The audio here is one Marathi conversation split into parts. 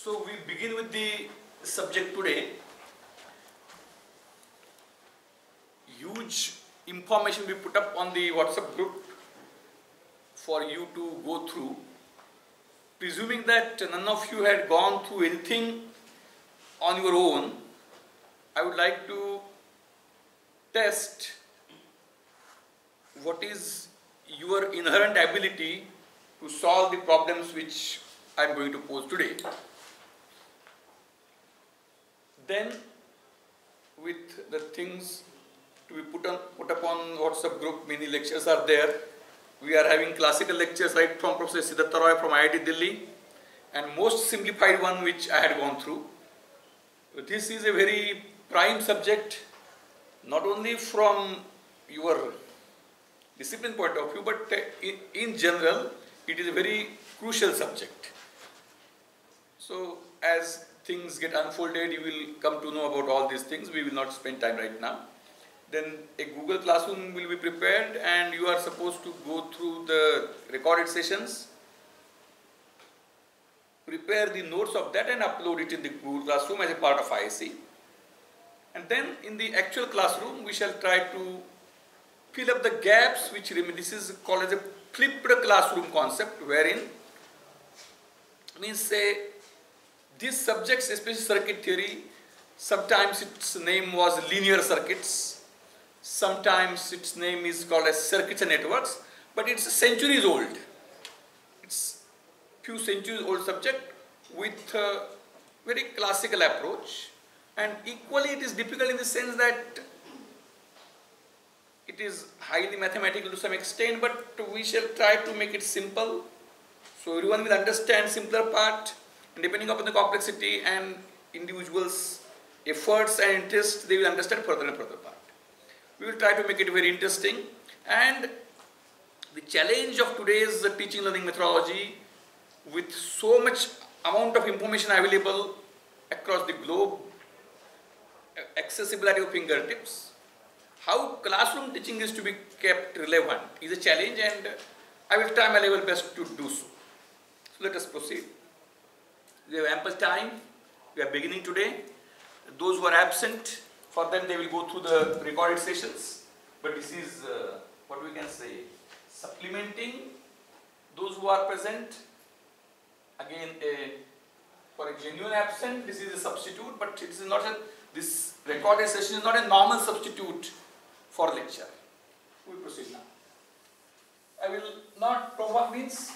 So we begin with the subject today. Huge information we put up on the WhatsApp group for you to go through. Presuming that none of you had gone through anything on your own, I would like to test what is your inherent ability to solve the problems which I am going to pose today. Then, with the things to be put up on WhatsApp group, many lectures are there. We are having classical lectures right from Professor Siddhartha Roy from IIT Delhi, and most simplified one which I had gone through. This is a very prime subject, not only from your discipline point of view, but in general, it is a very crucial subject. So, as things get unfolded, you will come to know about all these things. We will not spend time right now. Then a Google Classroom will be prepared, and you are supposed to go through the recorded sessions, prepare the notes of that and upload it in the Google Classroom as a part of ISC. And then in the actual classroom, we shall try to fill up the gaps which remain. This is called as a flipped classroom concept, wherein means say these subjects, especially circuit theory, sometimes its name was linear circuits, sometimes its name is called as circuits and networks, but it's centuries old. It's few centuries old subject with a very classical approach, and equally it is difficult in the sense that it is highly mathematical to some extent, but we shall try to make it simple so everyone will understand simpler part, and depending upon the complexity and individuals' efforts and interests, they will understand further and further part. We will try to make it very interesting, and the challenge of today's teaching learning methodology, with so much amount of information available across the globe, accessibility of fingertips, how classroom teaching is to be kept relevant is a challenge, and I will try my level best to do so. So let us proceed. We have ample time. We are beginning today. Those who are absent, for them they will go through the recorded sessions, but this is what we can say, supplementing those who are present. Again, for a genuine absent, this is a substitute, but it is not this recorded session is not a normal substitute for lecture. We will proceed now. I will not provide means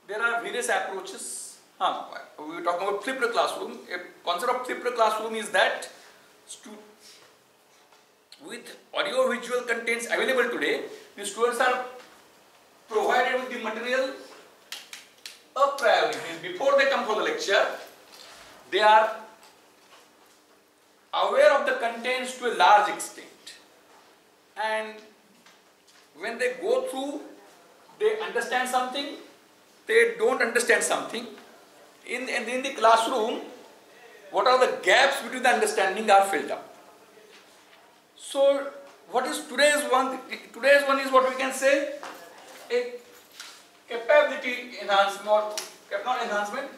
there are various approaches. We were talking about flipped classroom. A concept of flipped classroom is that with audio visual contents available today, the students are provided with the material a priori. Before they come for the lecture, they are aware of the contents to a large extent, and when they go through, they understand something, they don't understand something. In the classroom, what are the gaps between the understanding are filled up. So what is today's one? Today's one is what we can say a capability enhancement, or not enhancement,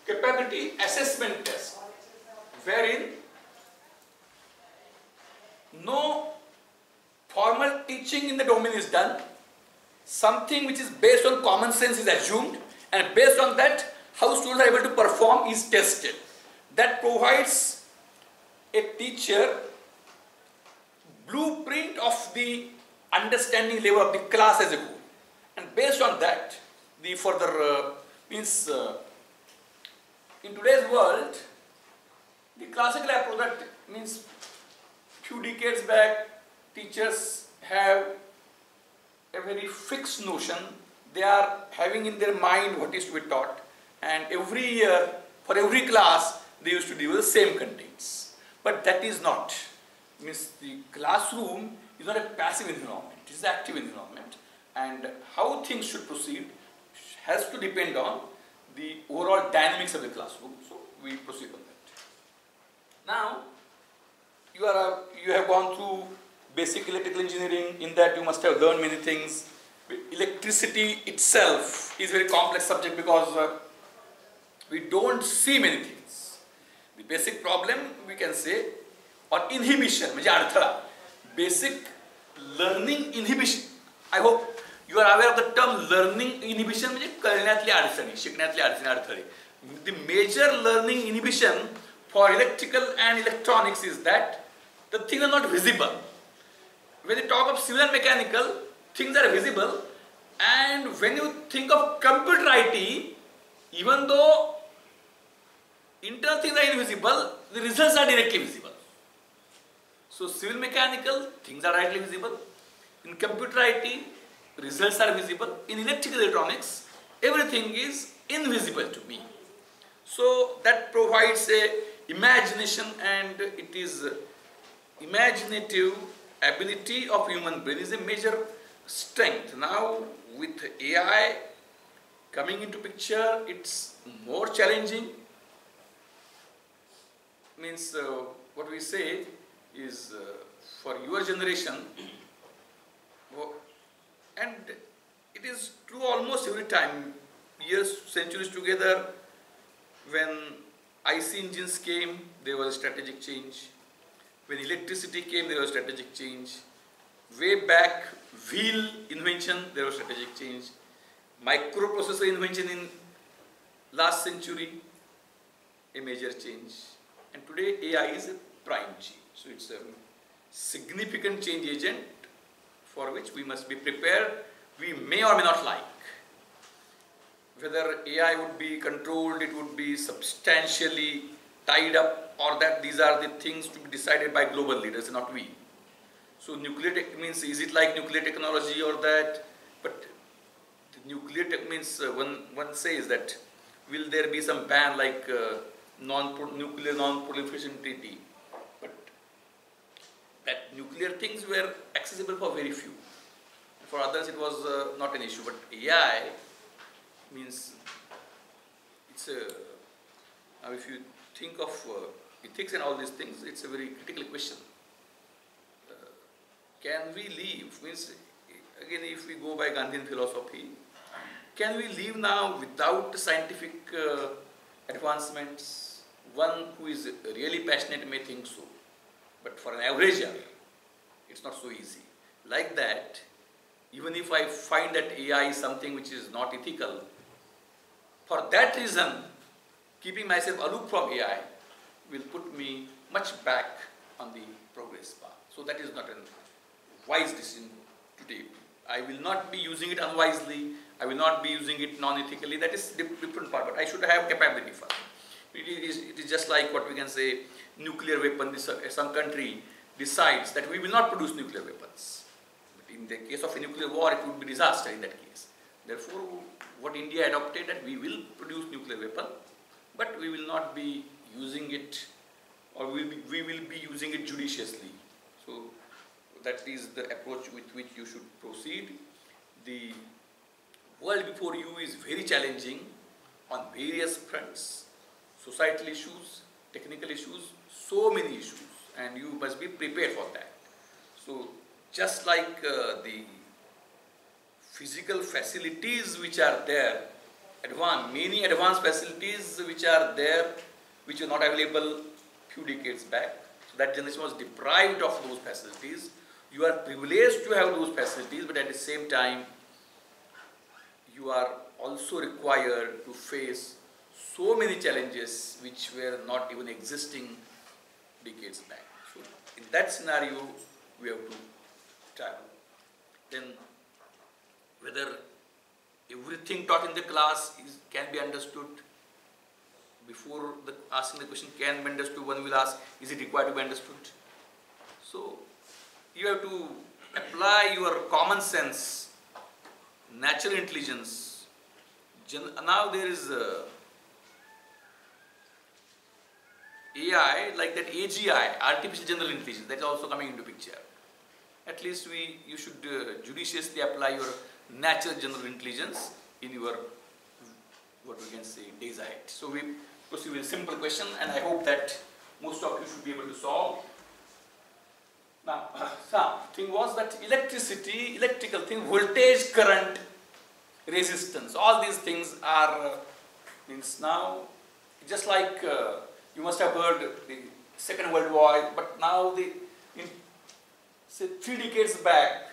capability assessment test, wherein no formal teaching in the domain is done. Something which is based on common sense is assumed, and based on that, how students are able to perform is tested. That provides a teacher blueprint of the understanding level of the class as a whole, and based on that, the further means in today's world, the classical approach, that means few decades back, teachers have a very fixed notion. They are having in their mind what is to be taught, and every year, for every class, they used to deal with the same contents. But that is not. Means the classroom is not a passive environment, it is an active environment, and how things should proceed has to depend on the overall dynamics of the classroom. So we proceed on that. Now, you have gone through basic electrical engineering. In that you must have learned many things. Electricity itself is a very complex subject because we don't see many things. The basic problem we can say, or inhibition, म्हणजे अडथळा, basic learning inhibition. I hope you are aware of the term learning inhibition, म्हणजे कळण्यातली अडचणी, शिकण्यातली अडचणी, अडथळे. The major learning inhibition for electrical and electronics is that the things are not visible. When you talk of civil and mechanical, things are visible, and when you think of computer IT, even though internal things are invisible, the results are directly visible. So civil mechanical, things are directly visible. In computer IT, results are visible. In electrical electronics, everything is invisible to me. So that provides a imagination, and it is imaginative ability of human brain is a major strength. Now with AI coming into picture, it's more challenging. Means what we say is for your generation, and it is true almost every time, years, centuries together. When IC engines came, there was a strategic change. When electricity came, there was strategic change. Way back, wheel invention, there was strategic change. Microprocessor invention in last century, a major change. And today AI is a prime change. So it's a significant change agent for which we must be prepared. We may or may not like. Whether AI would be controlled, it would be substantially tied up, or that these are the things to be decided by global leaders, not we. So nuclear tech means, is it like nuclear technology or that? But the nuclear tech means one says that will there be some ban like nuclear non-proliferation treaty? But that nuclear things were accessible for very few. For others it was not an issue. But AI means it's a, now if you think of ethics and all these things, it's a very critical question. Can we live, means again if we go by Gandhian philosophy, can we live now without scientific advancements? One who is really passionate may think so, but for an averager, it's not so easy. Like that, even if I find that AI is something which is not ethical, for that reason, keeping myself aloof from AI will put me much back on the progress path. So that is not a wise decision today. I will not be using it unwisely. I will not be using it non-ethically. That is different part. But I should have capability for it. It is just like what we can say, nuclear weapon. Some country decides that we will not produce nuclear weapons. But in the case of a nuclear war, it would be disaster in that case. Therefore, what India adopted, that we will produce nuclear weapon, but we will not be using it, or we will be using it judiciously. So that is the approach with which you should proceed. The world before you is very challenging on various fronts, societal issues, technical issues, so many issues, and you must be prepared for that. So just like the physical facilities which are there, many advanced facilities which are there, which are not available few decades back. So that generation was deprived of those facilities. You are privileged to have those facilities, but at the same time, you are also required to face so many challenges which were not even existing decades back. So in that scenario, we have to travel. Then whether everything taught in the class can be understood, before asking the question can be understood, one will ask, is it required to be understood? So you have to apply your common sense, natural intelligence. Now there is AI, like that AGI, artificial general intelligence, that is also coming into picture. At least you should judiciously apply your natural general intelligence in your, what we can say, days ahead. So we proceed with a simple question, and I hope that most of you should be able to solve. Now, thing was that electricity, electrical thing, voltage, current, resistance, all these things are means now just like you must have heard the Second World War, but now in say 3 decades back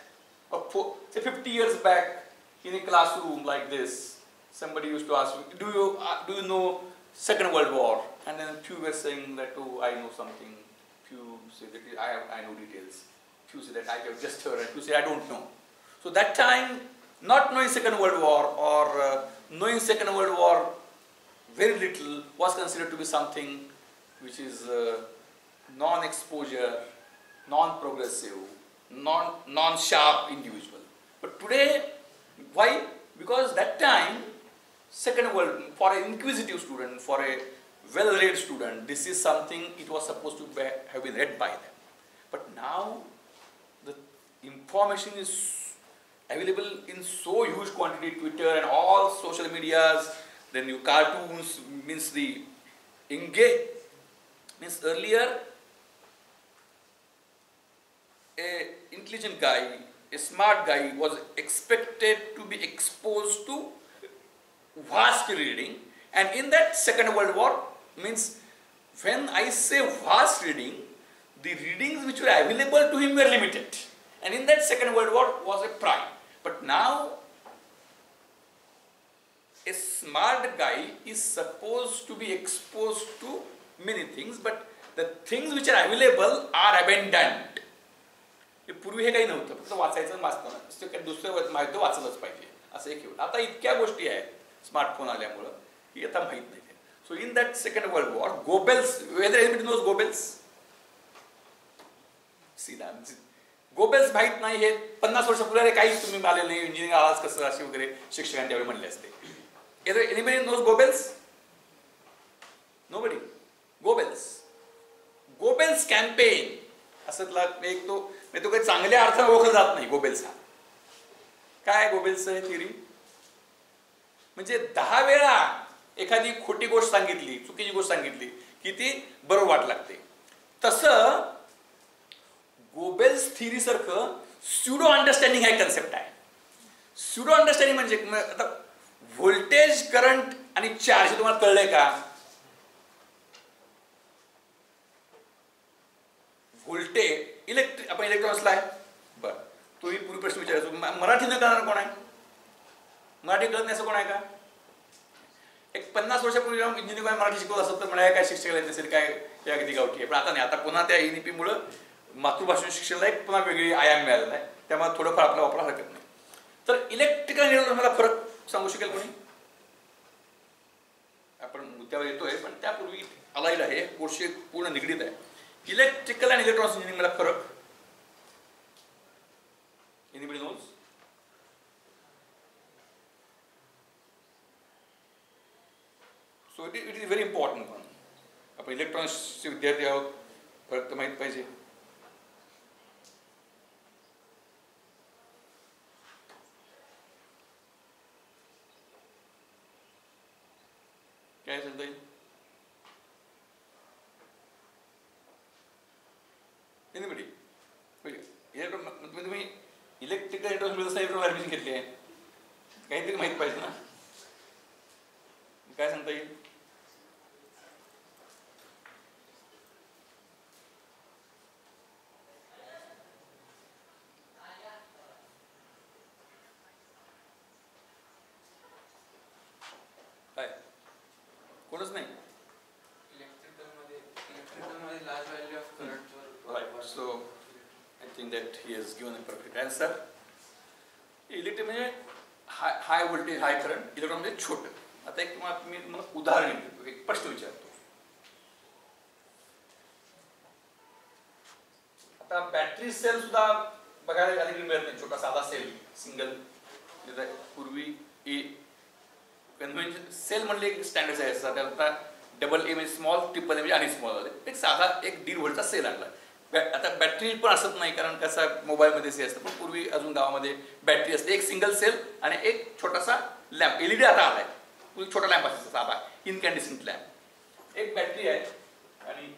or say 50 years back in a classroom like this, somebody used to ask me, do you know Second World War? And then few were saying that, oh, I know something. Few say that I know details. Few say that I have just heard, and few say I don't know. So that time, not knowing Second World War or knowing Second World War very little was considered to be something which is non-exposure, non-progressive, non-sharp individual. But today, why? Because that time, Second World, for an inquisitive student, for a well-read student, this is something it was supposed to have been read by them. But now, the information is available in so huge quantity, Twitter and all social medias, then you cartoons, means the engage, means earlier, a intelligent guy, a smart guy was expected to be exposed to vast reading, and in that Second World War, means when I say vast reading, the readings which were available to him were limited, and in that Second World War was a prime. But now a smart guy is supposed to be exposed to many things, but the things which are available are abandoned. पूर्वी हे काही नव्हतं, फक्त वाचायचं वाचताना दुसरं माहिती वाचलंच पाहिजे असं एक एवढं. आता इतक्या गोष्टी आहेत स्मार्टफोन आल्यामुळं की आता माहीत नाही. So in that second world war Goebbels, whether anybody knows Goebbels? See that Goebbels माहीत नाही हे 50 वर्षापूर्वी काहीच तुम्ही आलेले नाही, इंजिनिअरिंग आवाज कसं असे वगैरे शिक्षकांनी त्यावेळी म्हणले असते. Anybody knows Goebbels? Nobody. Goebbels, Goebbels campaign असं एक तो काही चांगल्या अर्थाने ओळखला जात नाही गोबेल्स हा. काय गोबेल्स हे थिअरी? म्हणजे 10 वेळा एखादी खोटी गोष्ट सांगितली, चुकीची गोष्ट सांगितली की ती बरोबर वाट लागते. तसं गोबेल्स थिअरी सारखं स्युडो अंडरस्टँडिंग हा कन्सेप्ट आहे. स्युडो अंडरस्टँडिंग म्हणजे आता व्होल्टेज, करंट आणि चार्ज हे तुम्हाला कळलंय का? व्होल्टेज, इलेक्ट्रिक, आपण इलेक्ट्रॉन्सला आहे बरं. तोही पूर्वी प्रश्न विचारायचो, मराठी न कळणार कोण आहे? मराठी कळत नाही असं कोण आहे का? एक 50 वर्षापूर्वी इंजिनिअरिंग मराठी शिकवत असत तर म्हणाय काय शिक्षक नसेल काय या किती गावठी आहे. पण आता नाही, आता पुन्हा त्या ENP-मुळे मातृभाषा शिक्षणाला एक पुन्हा वेगळी आयाम मिळालेला आहे. त्यामुळे थोडंफार आपला वापरा हरकत नाही. तर इलेक्ट्रिकल निर्णय मला फरक सांगू शकेल कोणी? आपण मुद्द्यावर येतोय पण त्यापूर्वी आलायला हे कोर्सशी पूर्ण निगडीत आहे. इलेक्ट्रिकल आणि इलेक्ट्रॉनिक्स इंजिनिअरिंग मला फरक anybody knows? So it is very important. पण आपण इलेक्ट्रॉनिक्सचे विद्यार्थी आहोत, फरक तर माहीत पाहिजे. काय सांगता येईल? एनीबडी? तुम्ही इलेक्ट्रिकल इलेक्ट्रॉनिक्स ऍडमिशन घेतली आहे, काहीतरी माहीत पाहिजे ना. काय सांगता येईल? काय कोणच नाही? Electrical large value of current. Right. So I think that he has given a perfect answer. Electric म्हणजे high voltage, high current. Electron म्हणजे छोटं. आता एक मी तुम्हाला उदाहरण देतो, एक प्रश्न विचारतो. आता बॅटरी सेल सुद्धा बघायला अलीकडे मिळत नाही. छोटा साधा सेल, सिंगल. पूर्वी कन्व्हेन्शन सेल म्हणले एक स्टँडर्ड आहे. आता डबल ए म्हणजे स्मॉल, ट्रिपल ए म्हणजे आणि स्मॉल आले. एक साधा 1-1.5 व्होल्टचा सेल आणला. आता बॅटरी पण असत नाही कारण कसा मोबाईलमध्येच हे असतं. पण पूर्वी अजून गावामध्ये बॅटरी असते. एक सिंगल सेल आणि एक छोटासा लॅम्प. LED आता आलाय. पूर्वी छोटा लॅम्प असायचा साधा, इनकॅन्डिसेंट लॅम्प. एक बॅटरी आहे आणि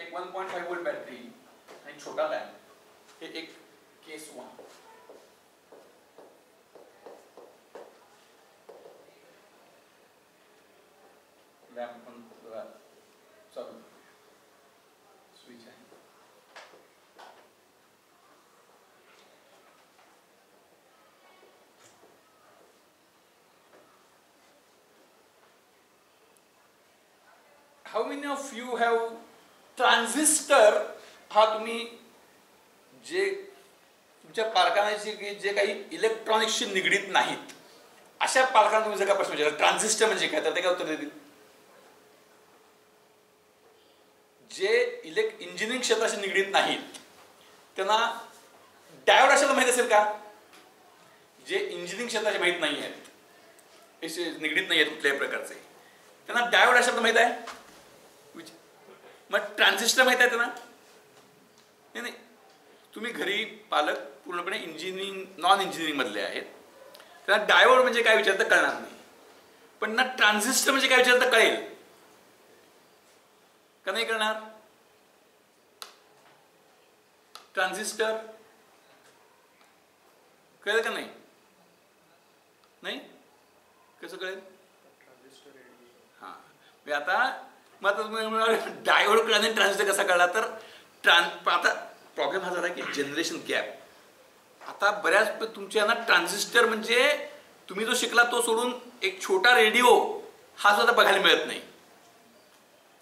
एक 1.5 वोल्ट बॅटरी आणि छोटा लॅम्प, हे एक केस 1. लॅम्प पण चालू स्विच आहे. How many of you have transistor? हा तुम्ही जे तुमच्या पालकांना जे काही इलेक्ट्रॉनिक्सशी निगडीत नाहीत अशा पालकांना तुम्ही जर का प्रश्न विचारला ट्रान्झिस्टर म्हणजे काय, तर ते काय उत्तर देतील? जे इंजिनिअरिंग क्षेत्राशी निगडीत नाहीत त्यांना डायोड अशाला माहित असेल का? जे इंजिनिअरिंग क्षेत्राशी माहीत नाही आहेत, निगडीत नाही आहेत कुठल्याही प्रकारचे, त्यांना डायोड अशाला माहित आहे. मग ट्रान्झिस्टर माहित आहे त्यांना? नाही. तुम्ही घरी पालक पूर्णपणे नॉन इंजिनिअरिंग मधले आहेत, त्यांना डायोड म्हणजे काय विचारतं कळणार नाही. पण ना ट्रान्झिस्टर म्हणजे काय विचारतं कळेल का? नाही कळणार. ट्रान्झिस्टर कळेल का? नाही. नाही कसं कळेल? हा आता मग डायोड कळला नाही, ट्रान्झिस्टर कसा कळला? तर आता प्रॉब्लेम हा झाला की जनरेशन गॅप. आता बऱ्याच तुमच्या ना ट्रान्झिस्टर म्हणजे तुम्ही जो शिकला तो सोडून एक छोटा रेडिओ हा सुद्धा बघायला मिळत नाही.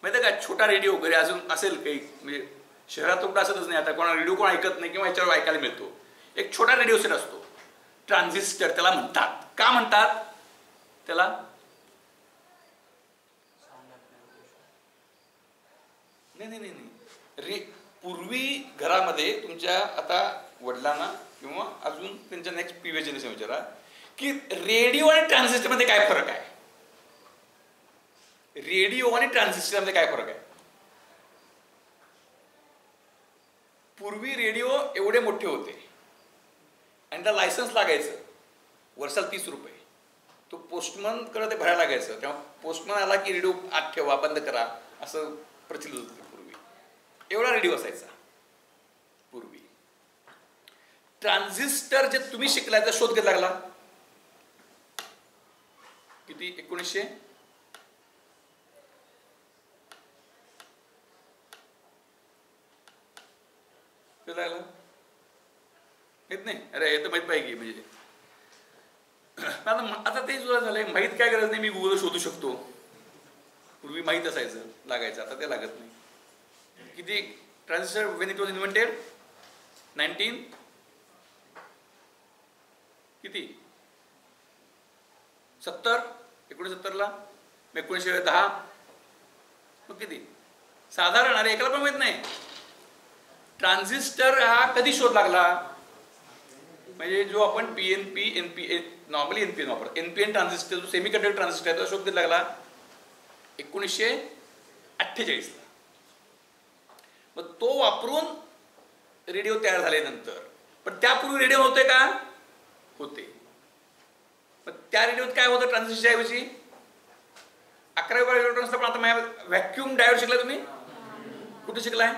माहिती आहे का? छोटा रेडिओ घरी अजून असेल काही, म्हणजे शहरात कुठं असतच नाही. आता कोणा रेडिओ कोण ऐकत नाही किंवा याच्यावर ऐकायला मिळतो. एक छोटा रेडिओ सेट असतो, ट्रान्झिस्टर त्याला म्हणतात. का म्हणतात त्याला? नाही. पूर्वी घरामध्ये तुमच्या आता वडिलांना किंवा अजून त्यांच्या नेक्स्ट प्रिव्हियस जनरेशन विचारा की रेडिओ आणि ट्रान्झिस्टर मध्ये काय फरक आहे? रेडिओ आणि ट्रान्झिस्टर मध्ये काय फरक आहे? पूर्वी रेडिओ एवढे मोठे होते आणि त्याला लायसन्स लागायचं वर्षाला 30 रुपये. तो पोस्टमन कडे ते भरायला लागायचं. तेव्हा पोस्टमन आला की रेडिओ आत ठेवा, बंद करा, असं प्रचलित होतं. एवढा रेडिओ असायचा पूर्वी. ट्रान्झिस्टर जे तुम्ही शिकलाय त्याचा शोध कधी लागला? किती? 1900 लागला? येत नाही? अरे हे तर माहित पाहिजे. म्हणजे आता ते सुद्धा झालंय, माहित काय गरज नाही, मी गुगल शोधू शकतो. पूर्वी माहित असायचं, लागायचं, आता ते लागत नाही. किती transistor when it was invented? 19 किती? 70. 1970 ला. 1910. मग किती? साधारण. अरे एकाला पण माहित नाही. ट्रान्झिस्टर हा कधी शोध लागला? म्हणजे जो आपण पीएनपी नॉर्मली एनपीएन वापरतो, एनपीएन ट्रान्झिस्टर जो सेमीकंडक्टर ट्रान्झिस्टर आहे, तो शोध कधी लागला? 1948 ला. मग तो वापरून रेडिओ तयार झाले नंतर. पण त्यापूर्वी रेडिओ होते का? होते. मग त्या रेडिओत काय होतं ट्रान्झिस्टरच्या ऐवजी? 11वी इलेक्ट्रॉनिक्स. पण आता व्हॅक्यूम डायोड शिकलाय तुम्ही? कुठे शिकलाय?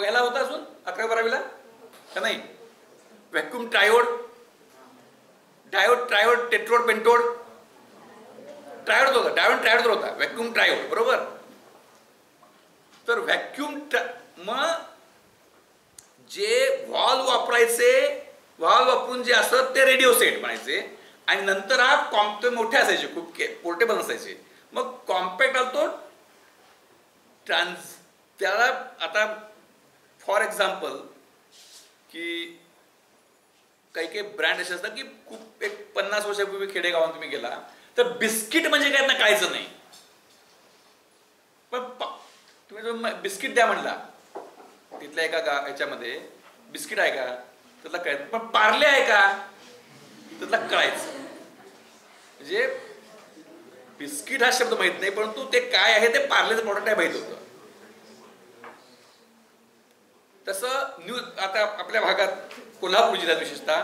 याला होता अजून 11वी-12वीला का नाही? Vacuum triode, triode, tetrode, pentode. Triode होता, डायोड ट्रायोड होता, व्हॅक्यूम ट्रायोड, बरोबर. तर व्हॅक्यूम मग जे व्हॉल्व वापरायचे, व्हॉल्व वापरून जे असत ते रेडिओ सेट म्हणायचे. आणि नंतर हा मोठे असायचे, खूप पोर्टेबल असायचे. मग कॉम्पॅक्ट आलतो त्याला. आता फॉर एक्झाम्पल की काही ब्रँड असे असतात की खूप एक 50 वर्षापूर्वी खेडेगावात तुम्ही गेला तर बिस्किट म्हणजे काय ना कळायचं नाही. पण तुम्ही जो बिस्किट द्या म्हणला तिथल्या एका ह्याच्यामध्ये बिस्किट आहे का त्यातला कळायचं, पण पार्ले आहे का त्यातला कळायचं. म्हणजे बिस्किट हा शब्द माहित नाही, परंतु ते काय आहे ते पार्लेचं प्रॉडक्ट आहे माहित होतं. तसं न्यूज आता आपल्या भागात कोल्हापूर जिल्ह्यात विशेषतः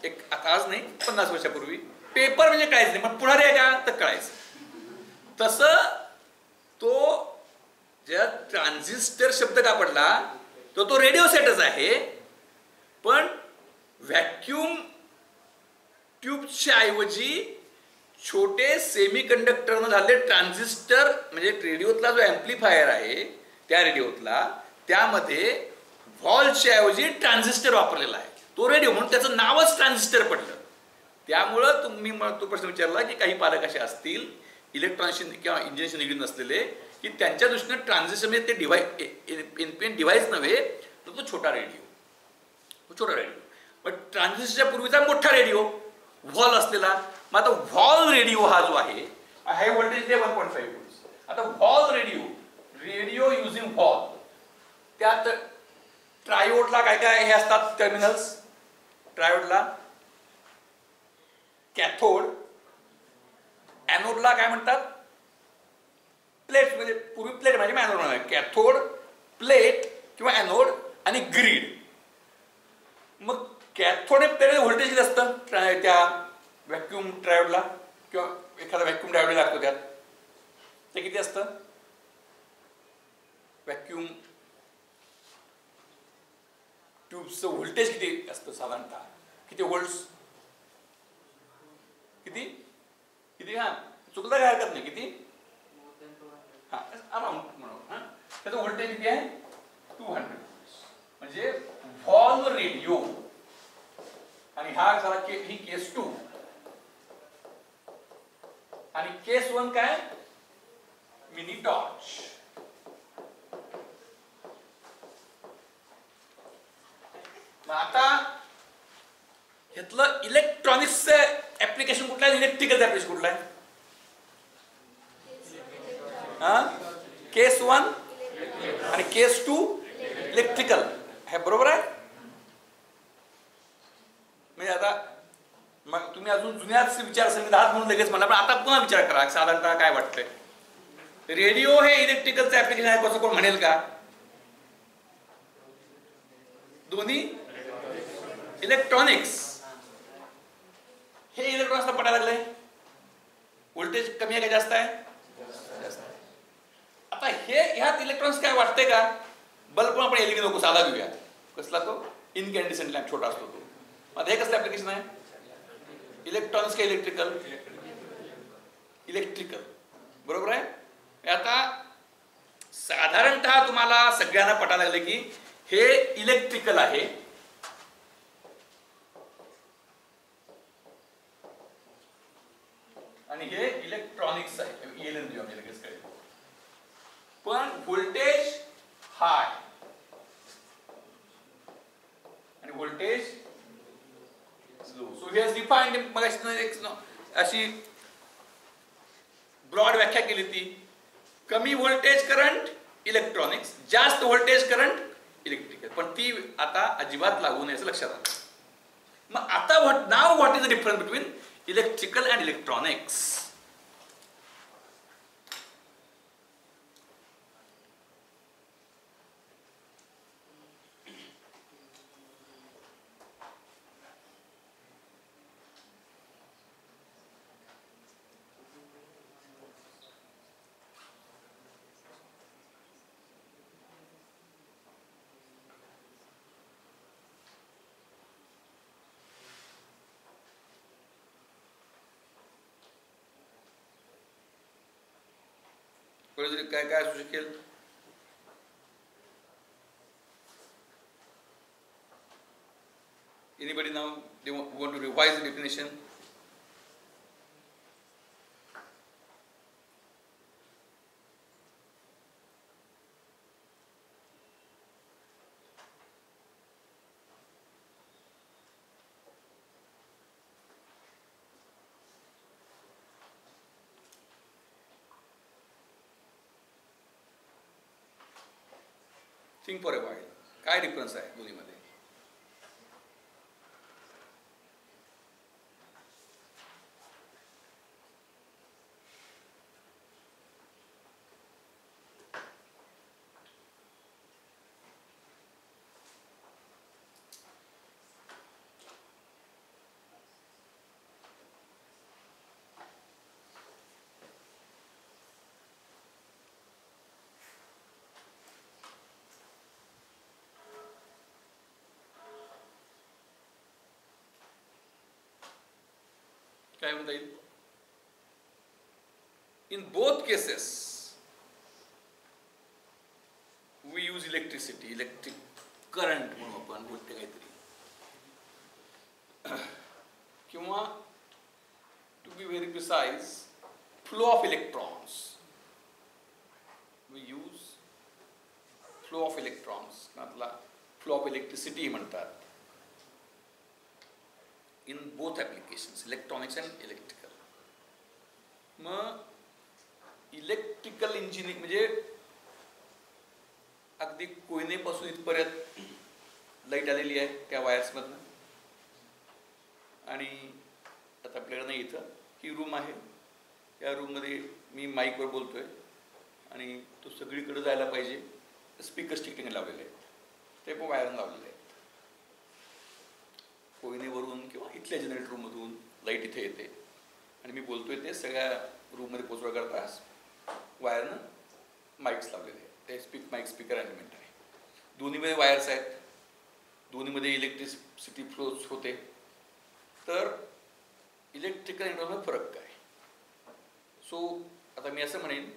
एक आता आज नाही 50 वर्षापूर्वी पेपर म्हणजे काहीच नाही, पण पुढारी आहे का तर कळायचं. तसं तो ज्या ट्रान्झिस्टर शब्द का पडला तर तो रेडिओ सेटच आहे, पण व्हॅक्यूम ट्यूबच्या ऐवजी छोटे सेमी कंडक्टरनं झाले ट्रान्झिस्टर, म्हणजे रेडिओतला जो ॲम्प्लिफायर आहे त्या रेडिओतला, त्यामध्ये व्हॉल्वच्या ऐवजी ट्रान्झिस्टर वापरलेला आहे. तो रेडिओ म्हणून त्याचं नावच ट्रान्झिस्टर पडलं. त्यामुळं तुम्ही मला तो प्रश्न विचारला की काही पालक असे असतील इलेक्ट्रॉनिक्स किंवा इंजिनिअरिंगशी निगडीत नसलेले की त्यांच्या दृष्टीने ट्रान्झिस्टर म्हणजे ते डिव्हाइस डिव्हाइस नव्हे तर तो छोटा रेडिओ. पण ट्रान्झिस्टरच्या पूर्वीचा मोठा रेडिओ व्हॉल्व असलेला. मग आता व्हॉल्व रेडिओ हा जो आहे, हाय व्होल्टेज ते 1.5 व्होल्ट्स. आता व्हॉल्व रेडिओ युझिंग व्हॉल्व, त्यात ट्रायोडला काय काय हे असतात टर्मिनल्स. ट्रायोडला कॅथोड, ॲनोडला काय म्हणतात प्लेट, म्हणजे पूर्वी प्लेट म्हणजे ॲनोड म्हणा. कॅथोड, प्लेट किंवा ॲनोड आणि ग्रीड. मग कॅथोड प्लेट व्होल्टेज किती असतं त्या व्हॅक्यूम ट्रायोडला किंवा एखादा व्हॅक्यूम डायोड लागतो त्यात, ते किती असतं व्हॅक्यूम ट्यूबचं व्होल्टेज किती असतं साधारणतः, किती व्होल्ट्स, किती किती हा चुकलं काय हरकत नाही, किती हा अराउंड म्हणून. हा त्याचं व्होल्टेज किती आहे 200. म्हणजे व्हॉल्व रेडिओ. आणि हा झाला ही केस 2 आणि केस 1 काय मिनी टॉर्च. आता ह्यातलं इलेक्ट्रॉनिक्सचं ऍप्लिकेशन कुठलं आहे, इलेक्ट्रिकल ऍप्लिकेशन कुठलं आहे. केस 1 आणि केस 2 इलेक्ट्रिकल हे बरोबर आहे. म्हणजे आता मग तुम्ही अजून जुन्याच विचारसरणीत आहात म्हणून लगेच म्हणा, पण आता पुन्हा विचार करा साधारणतः काय वाटतंय. रेडिओ हे इलेक्ट्रिकलचं ऍप्लिकेशन आहे कसं कोण म्हणेल का. दोन्ही इलेक्ट्रॉनिक्स हे इलेक्ट्रॉनिक्सला पडायला लागलंय. व्होल्टेज कमी आहे का जास्त आहे. आता हे ह्यात इलेक्ट्रॉनिक्स काय वाटतंय का. बल्ब पण आपण एलईडी नको साधा घेऊया. कसला तो इनकॅन्डिसेंट लॅम्प छोटा असतो तो. आता हे कसलं ऍप्लिकेशन आहे इलेक्ट्रॉनिक्स का इलेक्ट्रिकल. इलेक्ट्रिकल बरोबर आहे. आता साधारणतः तुम्हाला सगळ्यांना पटायला लागले की हे इलेक्ट्रिकल आहे आणि हे इलेक्ट्रॉनिक्स आहे. लगेच कळेल. पण व्होल्टेज हाय आणि voltage low. So he has defined मग अशी ब्रॉड व्याख्या केली ती. कमी व्होल्टेज करंट इलेक्ट्रॉनिक्स, जास्त व्होल्टेज करंट इलेक्ट्रिकल. पण ती आता अजिबात लागू नये असं लक्षात आलं. मग आता what is the difference between electrical and electronics. काय काय असू शकेल. Anybody now they want to revise the definition? Think for a while. काय डिफरन्स आहे दोन्हीमध्ये. काय म्हणता येईल, in both cases we use electricity, electric current म्हणून आपण बोलते काहीतरी, किंवा to be very precise flow of electrons, we use flow of electrons, त्याला फ्लो ऑफ इलेक्ट्रिसिटी म्हणतात, in both applications, electronics and electrical. मग इलेक्ट्रिकल इंजिनिअरिंग म्हणजे अगदी कोयनेपासून इथपर्यंत लाईट आलेली आहे त्या वायर्समधनं, आणि आता आपल्याकडे नाही, इथं ही रूम आहे, या रूममध्ये मी माईकवर बोलतोय आणि तो सगळीकडे जायला पाहिजे, स्पीकर्स ठिकठिकाणी लावलेले आहेत, ते पण वायर लावलेले आहेत. कोयनेवरून किंवा इथल्या जनरेटर रूममधून लाईट इथे येते आणि मी बोलतोय ते सगळ्या रूममध्ये पोचवण्याकरता वायरनं माईक्स लावलेले आहेत, ते माईक स्पीकर अरेंजमेंट आहे. दोन्हीमध्ये वायर्स आहेत, दोन्हीमध्ये इलेक्ट्रिसिटी फ्लोज होते. तर इलेक्ट्रिकल इंटरनल फरक काय? सो आता मी असं म्हणेन,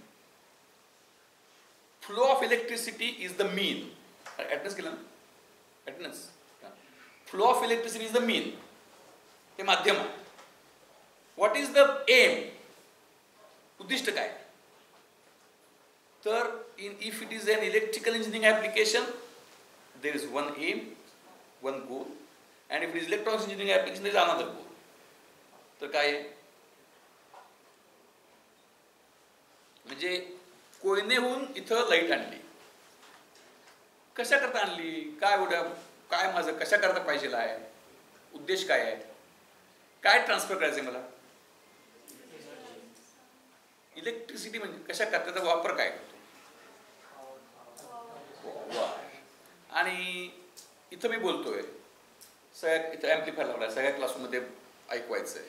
flow of electricity is the mean. Attendance केलं ना, attendance. Flow of electricity is the mean, हे माध्यम आहे. व्हॉट इज द एम, उद्दिष्ट काय? तर if it is an electrical engineering application, there is one aim, one goal, and if it is electronics engineering application, there is another goal. तर काय आहे, म्हणजे कोयनेहून इथं लाईट आणली, कशा करता आणली, काय एवढं, काय माझं कशा करता पाहिजे आहे, उद्देश काय आहे, काय ट्रान्सफर करायचं आहे मला, इलेक्ट्रिसिटी म्हणजे कशा करता, त्याचा वापर काय करतो, आणि इथं मी बोलतोय, सगळ्या इथं ॲम्प्लिफायर लावला आहे, सगळ्या क्लासरूममध्ये ऐकवायचं आहे,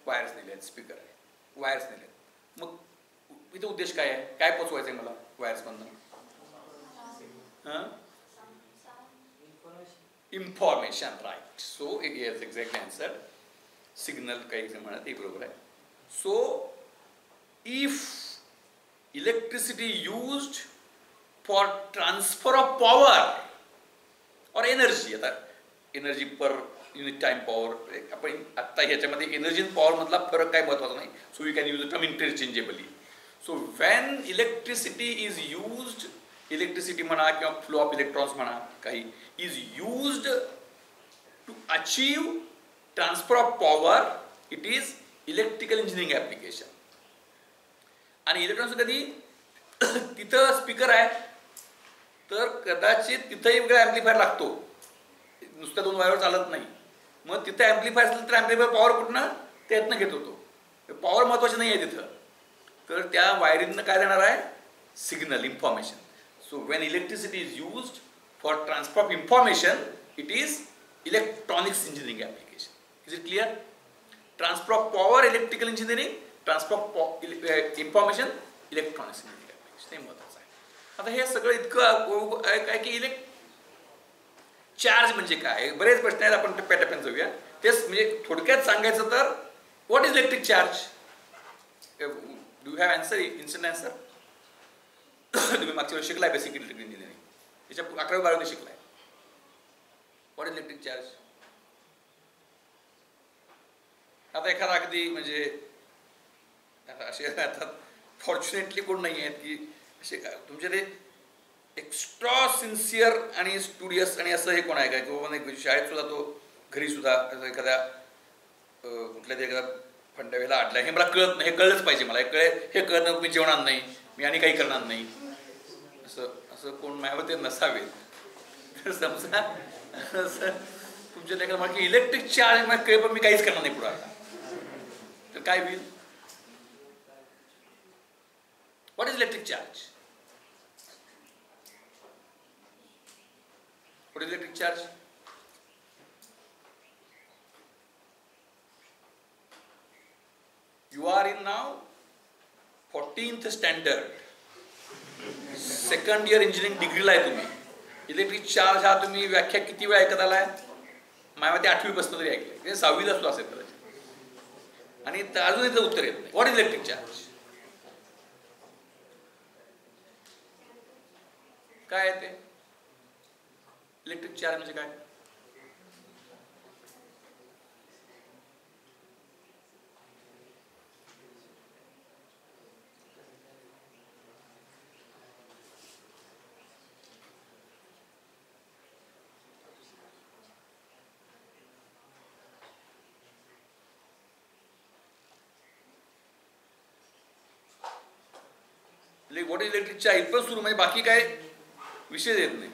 वायर्स दिले आहेत, स्पीकर आहे, वायर्स दिले आहेत. मग इथं उद्देश काय आहे, काय पोचवायचं आहे मला वायर्समधनं? Information, right. So it is exactly answer. Signal काही म्हणा ते बरोबर आहे. So if electricity used for transfer of power और एनर्जी, आता energy per unit time power, आपण आत्ता ह्याच्यामध्ये एनर्जी आणि पॉवर मधला फरक काय महत्वाचा नाही. So you can use the term interchangeably. So when electricity is used, electricity म्हणा किंवा फ्लो ऑफ इलेक्ट्रॉन्स म्हणा काही, is used to achieve transfer of power, it is electrical engineering application. आणि इलेक्ट्रॉनिक्स कधी तिथं स्पीकर आहे तर कदाचित तिथंही वेगळा ॲम्प्लिफायर लागतो, नुसत्या दोन वायर चालत नाही. मग तिथं ॲम्प्लिफायर असेल तर ॲम्प्लिफायर पॉवर कुठनं त्यातनं घेत होतो. पॉवर महत्त्वाची नाही आहे तिथं, तर त्या वायरिंगनं काय देणार आहे, signal, information. So when electricity is used for transfer of information, it is electronics engineering application. Is it clear? Transfer of power electrical engineering, transfer of information electronics engineering application, हे महत्त्वाचं आहे. आता हे सगळं इतकं काय की चार्ज म्हणजे काय, बरेच प्रश्न आहेत, आपण टप्प्याटप्प्याने जाऊया. तेच म्हणजे थोडक्यात सांगायचं तर, what is electric charge? Do have answer, instant answer? तुम्ही मागच्या वेळी शिकलाय बेसिक इलेक्ट्रिकल इंजिनिअरिंग, त्याच्या 11वी-12वी शिकलाय. What is electric charge? आता एखादा अगदी म्हणजे असे आता फॉर्च्युनेटली कोण नाही आहेत की असे तुमचे ते एक्स्ट्रा सिन्सिअर आणि स्टुडियस आणि असं हे कोण आहे काय, किंवा नाही शाळेत सुद्धा तो घरी सुद्धा एखाद्या कुठल्या तरी एखाद्या फंडावेला अडला, हे मला कळत नाही, हे कळलंच पाहिजे मला, हे कळत मी जेवणार नाही, मी आणि काही करणार नाही, असं कोण माझ्यावर ते नसावे. तर समजा असं तुमच्या त्या मला की इलेक्ट्रिक चार्ज मला कळे पण मी काहीच करणार नाही पुढे आता, तर काय होईल? What is electric charge? What is electric charge? You are in now 14th standard, second year engineering degree ला आहे तुम्ही. इलेक्ट्रिक चार्ज हा तुम्ही व्याख्या किती वेळा ऐकत आलाय? माझ्या 8वी पासून तरी ऐकलंय, 6वीला सुद्धा असेल कदाचित. आणि अजून याचं उत्तर येत नाही. What is electric charge? काय आहे ते इलेक्ट्रिक चार्ज म्हणजे काय? व्हॉट इज इलेक्ट्रिक चार्ज इथपर्यंत सुरू, म्हणजे बाकी काय विषय येत नाही.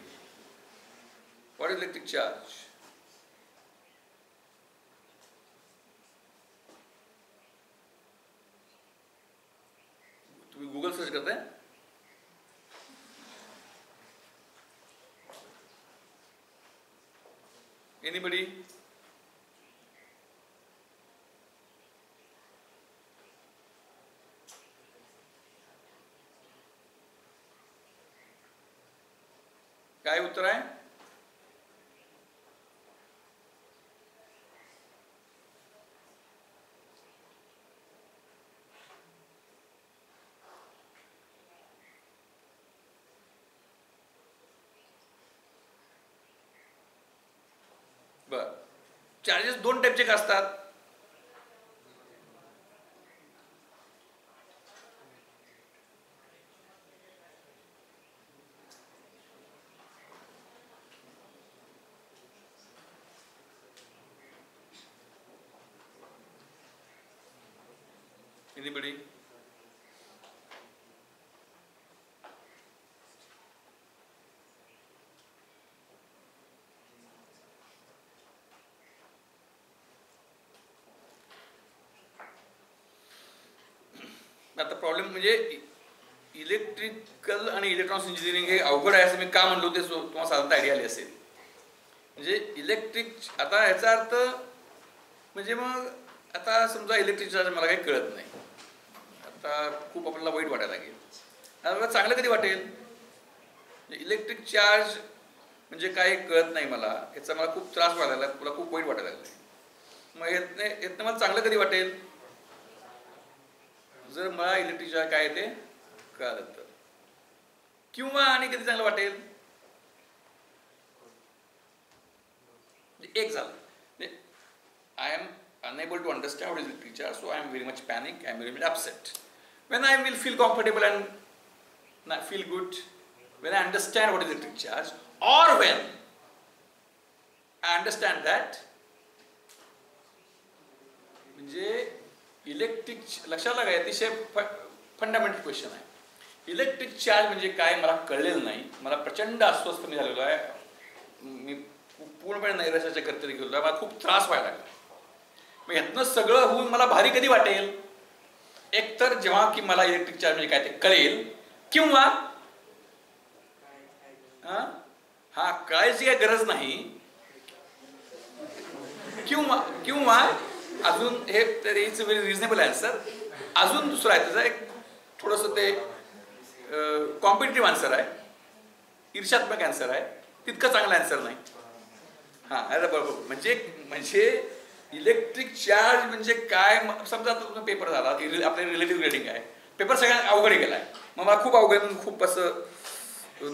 What is electric charge? तुम्ही गुगल सर्च करताय? एनीबडी? काय उत्तर आहे? बर, चार्जेस दोन टाईपचे का असतात? Anybody? आता प्रॉब्लेम म्हणजे इलेक्ट्रिकल आणि इलेक्ट्रॉनिक्स इंजिनिअरिंग हे अवघड आहे असं मी का म्हणलो ते तुम्हाला साधारणतः आयडिया आली असेल. म्हणजे इलेक्ट्रिक, आता याचा अर्थ म्हणजे मग आता समजा इलेक्ट्रिक चार्ज मला काही कळत नाही, आता खूप आपल्याला वाईट वाटायला लागेल. आता चांगलं कधी वाटेल? इलेक्ट्रिक चार्ज म्हणजे काय कळत नाही मला, याचा मला खूप त्रास व्हायला लागला, तुला खूप वाईट वाटायला लागलं, मग यातनं मला चांगलं कधी वाटेल? जर मला इलेक्ट्रिक चार्ज काय ते कळलं तर. किंवा आणि कधी चांगलं वाटेल? एक झालं, I am unable to understand what is electric charge, so I am very much panic, I am very much upset. When I will feel comfortable and feel good, when I understand what is electric charge, or when I understand that, म्हणजे इलेक्ट्रिक, लक्षात लागा अतिशय फंडामेंटल क्वेश्चन आहे. इलेक्ट्रिक चार्ज म्हणजे काय मला कळलेलं नाही, मला प्रचंड अस्वस्थ मी झालेलो आहे, मी पूर्णपणे नैराश्याच्या गर्तेत गेलो आहे, मला खूप त्रास व्हायला लागला. मग यातनं सगळं होऊन मला भारी कधी वाटेल? एक तर जेव्हा की मला इलेक्ट्रिक चार्ज म्हणजे काय ते कळेल, किंवा हा कळायची काही गरज नाही, किंवा अजून हे तर it's a very reasonable answer. अजून दुसरं आहे त्याचं एक थोडंसं ते कॉम्पिटिटिव्ह आन्सर आहे, ईर्ष्यात्मक आन्सर आहे, तितकं चांगला आन्सर नाही. अरे बरोबर, म्हणजे इलेक्ट्रिक चार्ज म्हणजे काय? समजा आता तुमचा पेपर झाला, आपल्या रिलेटिव्ह ग्रेडिंग आहे, पेपर सगळ्यांना अवघड गेला आहे, मग मला खूप अवघड, खूप असं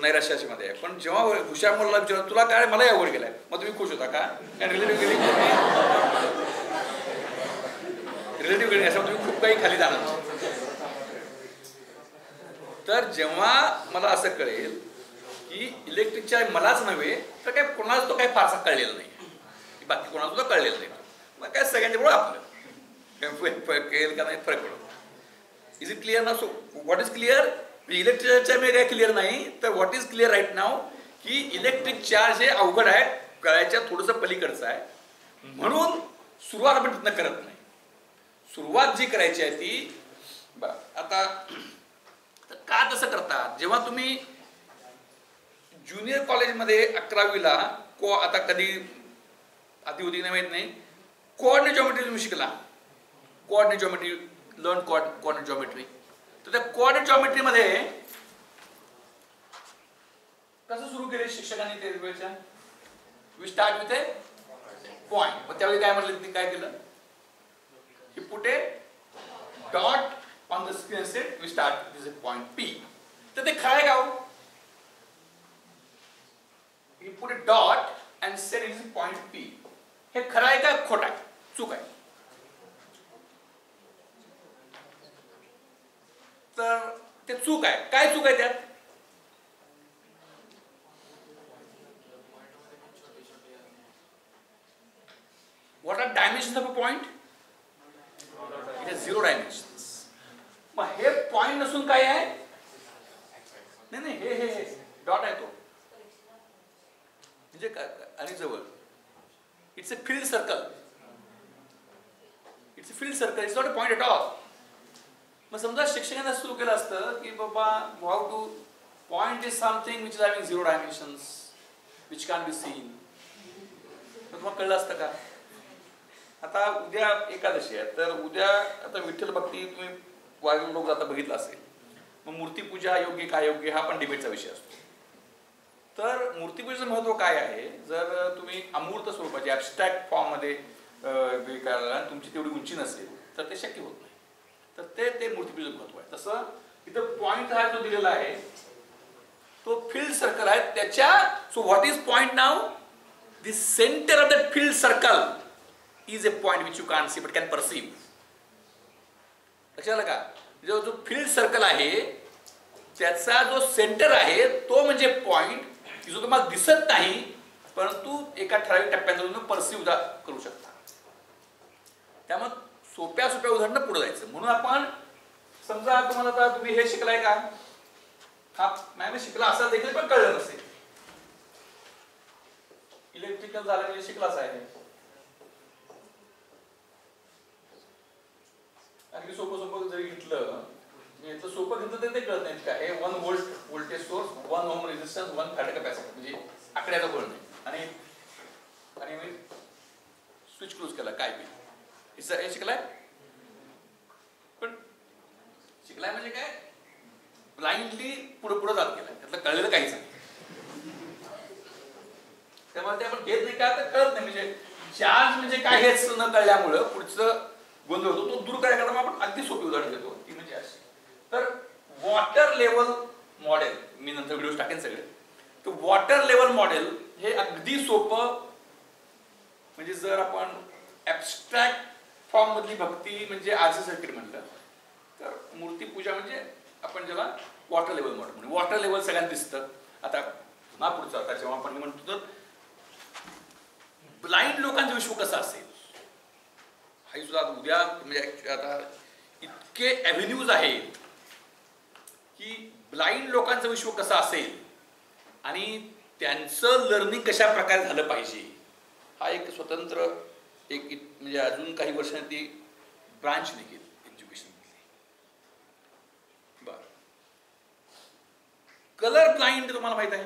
नैराश्याच्या मध्ये आहे. पण जेव्हा हुशार मुलाला विचारलं तुला काय, मलाही अवघड गेलाय, मग तुम्ही खुश होता का? कारण रिलेटिव्ह ग्रेडिंग असं तुम्ही खूप काही खाली जाणार. तर जेव्हा मला असं कळेल की इलेक्ट्रिक चार्ज मलाच नव्हे तर काय कोणालाच तो काही फारसा कळलेला नाही, बाकी कोणाला सुद्धा कळलेलं नाही, मग काय सगळ्यांच्या पुढे आपलं कळेल का नाही फरक पडतो. इज इट क्लिअर ना? So what is clear? Electric charge काय क्लिअर नाही, तर व्हॉट इज क्लिअर राईट नाव की इलेक्ट्रिक चार्ज हे अवघड आहे, कळायच्या थोडंसं पलीकडचं आहे, म्हणून सुरुवात आपण तिथनं करत नाही. सुरुवात जी करायची आहे ती आता का तसं करतात? जेव्हा तुम्ही ज्युनियर कॉलेजमध्ये 11वीला आता कधी आधी होती नाही माहित नाही, कोऑर्डिनेट जॉमेट्री तुम्ही शिकला, coordinate geometry, learn coordinate geometry. तर त्या कोऑर्डिनेट जॉमेट्री मध्ये कसं सुरू केले शिक्षकांनी ते वेळच्या? We start with a point. मग त्यावेळी काय म्हटलं, काय केलं? he put a dot on the screen and said we start this is point P. तर ते खरं आहे का हो? He put a dot and said it is point P. हे खरं आहे का खोटं आहे? चूक आहे. तर ते चूक आहे. काय चूक आहे त्यात? What are dimensions of a point? It has 0 dimensions. मग हे पॉइंट नसून काय आहे? नाही नाही हे डॉट आहे तो. म्हणजे आणि जवळ. It's a filled circle. It's a filled circle. It's not a point at all. मग समजा शिक्षकांना सुरू केलं असतं की बाबा how to point is something which is having 0 dimensions which can't be seen. मग तुम्हाला कळलं असतं का? आता उद्या एकादशी आहे तर उद्या आता विठ्ठल भक्ती तुम्ही वारकरी लोक आता बघितलं असेल. मग मूर्तीपूजा योग्य काय योग्य हा पण डिबेटचा विषय असतो. तर मूर्तीपूजेचं महत्त्व काय आहे? जर तुम्ही अमूर्त स्वरूपाचे ॲबस्ट्रॅक्ट फॉर्ममध्ये करायला तुमची तेवढी उंची नसेल तर ते शक्य होत नाही. तर ते मूर्तीपूजेचं महत्त्व आहे. तसं इथं पॉईंट हा जो दिलेला आहे तो फिल्ड सर्कल आहे त्याच्या. So what is point now? The centre of that field circle is a point which you can't see but can perceive. लक्षात आलं का? जो फील्ड सर्कल आहे त्याचा जो सेंटर आहे तो म्हणजे पॉइंट जो तुम्हाला दिसत नाही परंतु एका ठराविक टप्प्यातून परसिव्ह करू शकता. त्यामुळे सोप्या उदाहरणं पुढे जायचं. म्हणून आपण समजा तुम्हाला आता तुम्ही हे शिकलाय का? हा मॅम शिकला असं देखील पण कळलं नसेल. इलेक्ट्रिकल झालं म्हणजे शिकलाच आहे. अगदी सोपं जरी घेतलं याचं सोपं घेतलं तर ते कळत नाही का? हे 1 व्होल्ट व्होल्टेज सोर्स 1 ओम रेझिस्टन्स 1 फॅरेड कॅपॅसिटर म्हणजे आकड्याचा गोळ नाही. आणि मी स्विच क्लोज केला काय बी हे शिकलाय. पण शिकलाय म्हणजे काय? ब्लाइंडली पुढे जात गेलाय. त्यातलं कळलेलं काहीच नाही. त्यामुळे ते आपण घेत नाही का तर कळत नाही. म्हणजे चार्ज म्हणजे काय हेच न कळल्यामुळं पुढचं गोंधळ होतो. तो दूर करायला आपण अगदी सोपी उदाहरण देतो ती म्हणजे अशी. तर वॉटर लेवल मॉडेल मी नंतर व्हिडिओ टाकेन सगळे. तर वॉटर लेवल मॉडेल हे अगदी सोपं. म्हणजे जर आपण ॲबस्ट्रॅक्ट फॉर्म मधली भक्ती म्हणजे आरसी सर्किट म्हटलं तर मूर्तीपूजा म्हणजे आपण ज्याला वॉटर लेवल मॉडेल म्हणजे वॉटर लेवल सगळ्यांना दिसतं. आता ना पुढचं आता जेव्हा आपण म्हणतो तर ब्लाइंड लोकांचं विश्व कसं असेल हा सुद्धा उद्या म्हणजे आता इतके ॲव्हेन्यूज आहेत की ब्लाइंड लोकांचं विश्व कसं असेल आणि त्यांचं लर्निंग कशा प्रकारे झालं पाहिजे हा एक स्वतंत्र एक म्हणजे अजून काही वर्षांनी ती ब्रांच निघेल एज्युकेशनमधली. बरं, कलर ब्लाइंड तुम्हाला माहित आहे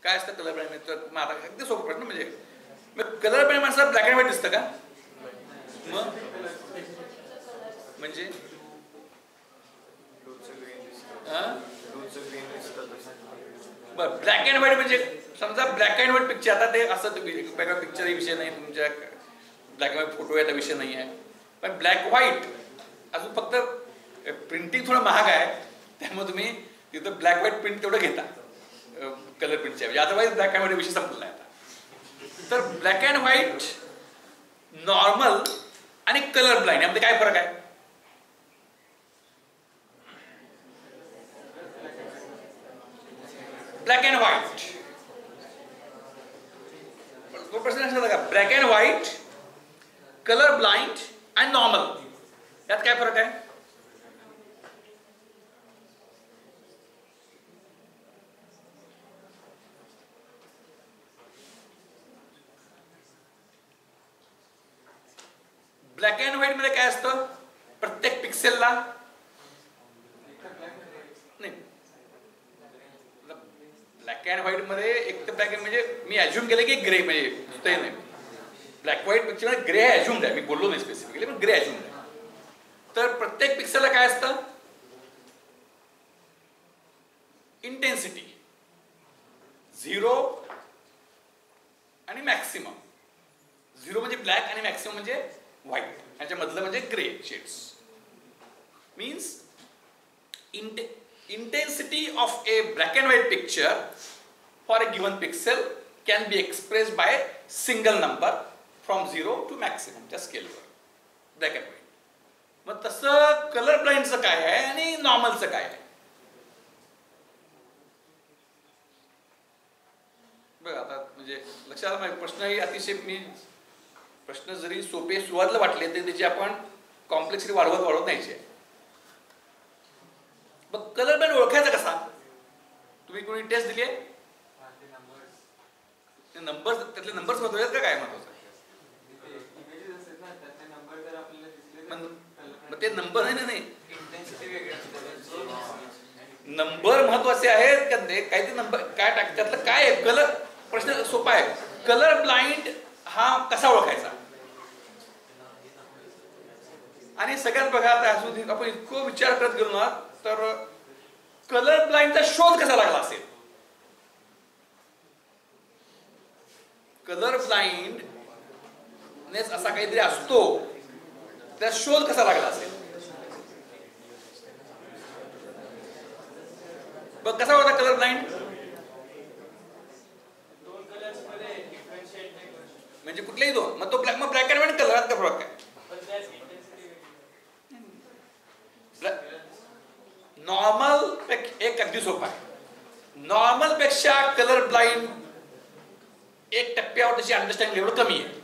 काय असतं? कलर ब्लाइंड तर मग आता अगदी सोपं प्रश्न म्हणजे कलर ब्लाइंड माणसाला ब्लॅक अँड व्हाईट दिसतं का? मग म्हणजे बरं ब्लॅक अँड व्हाईट म्हणजे समजा ब्लॅक अँड व्हाईट पिक्चर. आता ते असं वेगळा पिक्चर विषय नाही तुमच्या ब्लॅक अँड व्हाईट फोटो याचा विषय नाही आहे. पण ब्लॅक व्हाईट अजून फक्त प्रिंटिंग थोडं महाग आहे त्यामुळे तुम्ही तिथं ब्लॅक व्हाईट प्रिंट तेवढं घेता कलर प्रिंटच्या म्हणजे. अदरवाईज ब्लॅक अँड व्हाईट विषय संपला आहे आता. तर ब्लॅक अँड व्हाईट नॉर्मल आणि कलर ब्लाइंड यामध्ये काय फरक आहे? ब्लॅक अँड व्हाईट प्रश्न असा का black and white colour blind आणि नॉर्मल यात काय फरक आहे? ब्लॅक अँड व्हाईट मध्ये काय असतं? प्रत्येक पिक्सेलला नाही. ब्लॅक अँड व्हाईट मध्ये एक तर ब्लॅक म्हणजे मी अज्युम केलं की ग्रे म्हणजे ते नाही. ब्लॅक व्हाईट पिक्चर मध्ये ग्रे अज्युम्ड आहे. मी बोललो नाही स्पेसिफिकली पण ग्रे अज्युम्ड आहे. तर प्रत्येक पिक्सेलला काय असतं? इंटेन्सिटी 0 आणि मॅक्सिमम. 0 म्हणजे ब्लॅक आणि मॅक्सिमम म्हणजे व्हाईट, याच्यामधलं म्हणजे grey shades. Means intensity of a black and white picture for a given pixel can be expressed by single number from 0 to maximum च्या स्केलवर ब्लॅक अँड व्हाईट. मग तसं कलर ब्लाइंडचं काय आहे आणि नॉर्मलचं काय आहे बघा. आता म्हणजे लक्षात आलं प्रश्न अतिशय प्रश्न जरी सोपे सुरुवातीला वाटले तरी त्याची आपण कॉम्प्लेक्सिटी वाढवत न्यायची आहे. मग कलर ब्लाइंड ओळखायचा कसा? तुम्ही कोणी टेस्ट दिली आहे? नंबर्स, त्यातले नंबर्स महत्वाचे का काय महत्वाचं? मग ते नंबर आहे ना, नाही नंबर महत्वाचे आहेत का? ते काय ते नंबर काय टाक त्यातलं काय आहे? कलर प्रश्न सोपा आहे. कलर ब्लाइंड हा कसा ओळखायचा? आणि सगळ्यात बघा आपण इतकं विचार करत गेलो ना तर कलर ब्लाइंडचा शोध कसा लागला असेल? कलर ब्लाइंडनेस असा काहीतरी असतो, त्या शोध कसा लागला असेल? बघ कसा होता कलर ब्लाइंड? म्हणजे कुठलेही दोन, मग तो ब्लॅक अँड व्हाईट कलरात का फरक आहे? नॉर्मल एक अगदी सोपा आहे. नॉर्मल पेक्षा कलर ब्लाइंड 1% त्याची अंडरस्टँडिंग लेवल कमी आहे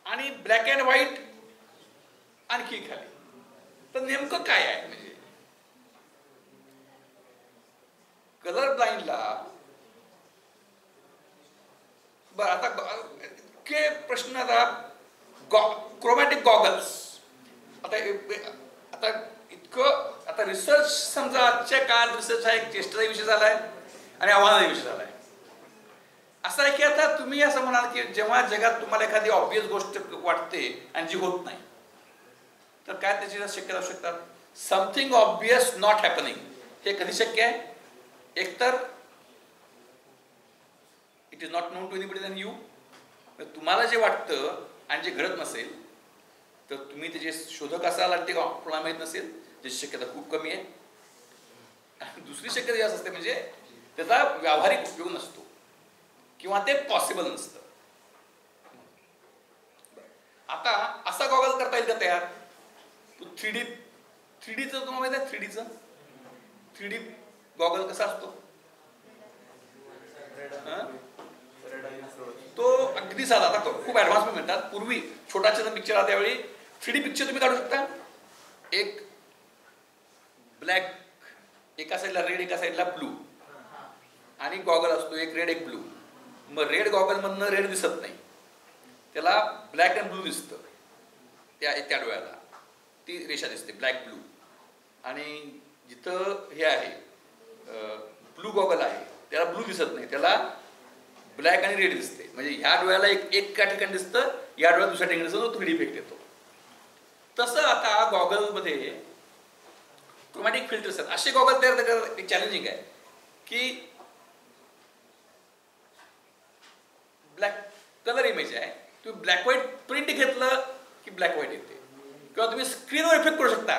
आणि ब्लॅक अँड व्हाईट आणखी खाली. तर नेमकं काय आहे? म्हणजे कलर ब्लाइंडला बरं आता के प्रश्न आता क्रोमॅटिक गॉगल्स. आता इतकं आता रिसर्च समजा आजच्या काळात रिसर्च हा एक चेष्टाचा विषय झालाय आणि आव्हानाचा विषय झालाय. असं आहे की आता तुम्ही असं म्हणाल की जेव्हा जगात तुम्हाला एखादी ऑब्वियस गोष्ट वाटते आणि जी होत नाही तर काय त्याची शक्यता असू शकतात? समथिंग ऑब्वियस नॉट हॅपनिंग हे कधी शक्य आहे? एकतर it is not known to anybody than you, तुम्हाला जे वाटतं आणि जे घडत नसेल तर तुम्ही त्याचे शोधक असाल आणि ते कोणाला माहीत नसेल, त्याची शक्यता खूप कमी आहे. दुसरी शक्यता जास्त असते म्हणजे त्याचा व्यावहारिक उपयोग नसतो किंवा ते पॉसिबल नसतं. आता असा गॉगल करता येईल का तयार? 3Dचं तुम्हाला माहिती आहे? 3D गॉगल कसा असतो? तो अगदी साधा. आता खूप ऍडव्हान्स मिळतात. पूर्वी छोटा पिक्चर आला त्यावेळी 3D पिक्चर तुम्ही काढू शकता. एक ब्लॅक एका साईडला रेड एका साईडला ब्लू आणि गॉगल असतो एक रेड एक ब्लू. मग रेड गॉगल मधनं रेड दिसत नाही, त्याला ब्लॅक अँड ब्लू दिसतं. त्या डोळ्याला ती रेषा दिसते ब्लॅक ब्लू. आणि जिथं हे आहे ब्लू गॉगल आहे त्याला ब्लू दिसत नाही, त्याला ब्लॅक आणि रेड दिसते. म्हणजे ह्या डोळ्याला एका ठिकाणी दिसतं, या डोळ्यात दुसऱ्या ठिकाणी दिसतं, तो 3D इफेक्ट येतो. तसं आता गॉगलमध्ये क्रोमॅटिक फिल्टर्स आहेत. असे गॉगल तयार करायला चॅलेंजिंग आहे की ब्लॅक कलर इमेज आहे, तुम्ही ब्लॅक व्हाईट प्रिंट घेतलं की ब्लॅक व्हाईट येते. किंवा तुम्ही स्क्रीनवर इफेक्ट करू शकता,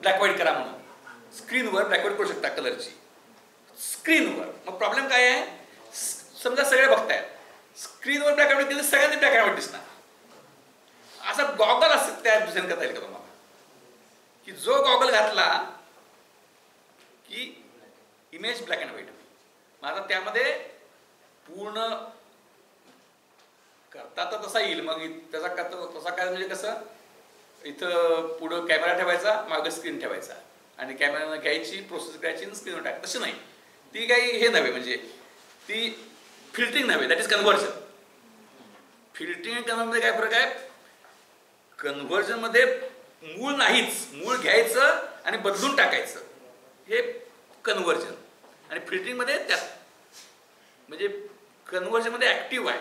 ब्लॅक व्हाईट करा म्हणून स्क्रीनवर ब्लॅक व्हाईट करू शकता कलरची स्क्रीनवर. मग प्रॉब्लेम काय आहे? समजा सगळे बघतायत स्क्रीनवर ब्लॅक अँड व्हाईट केलं, सगळ्यांनी ब्लॅक अँड व्हाईट दिसणार. असा गॉगल असं तयार डिझाईन करता येईल का तुम्हाला की जो गॉगल घातला की इमेज ब्लॅक अँड व्हाईट? माझा त्यामध्ये पूर्ण करता तर तसा येईल. मग त्याचा तसा काय म्हणजे कसं, इथं पुढं कॅमेरा ठेवायचा, मागं स्क्रीन ठेवायचा आणि कॅमेरानं घ्यायची प्रोसेस करायची आणि स्क्रीनवर टाकायची. तसं नाही, ती काही हे नव्हे, म्हणजे ती फिल्टरिंग नव्हे, दॅट इज कन्व्हर्जन. फिल्टरिंग आणि कन्व्हर्जनमध्ये काय फरक आहे? कन्व्हर्जन मध्ये मूळ नाहीच, मूळ घ्यायचं आणि बदलून टाकायचं, हे कन्व्हर्जन. आणि फिल्टरिंग मध्ये त्यात म्हणजे कन्व्हर्जन मध्ये ऍक्टिव्ह आहे,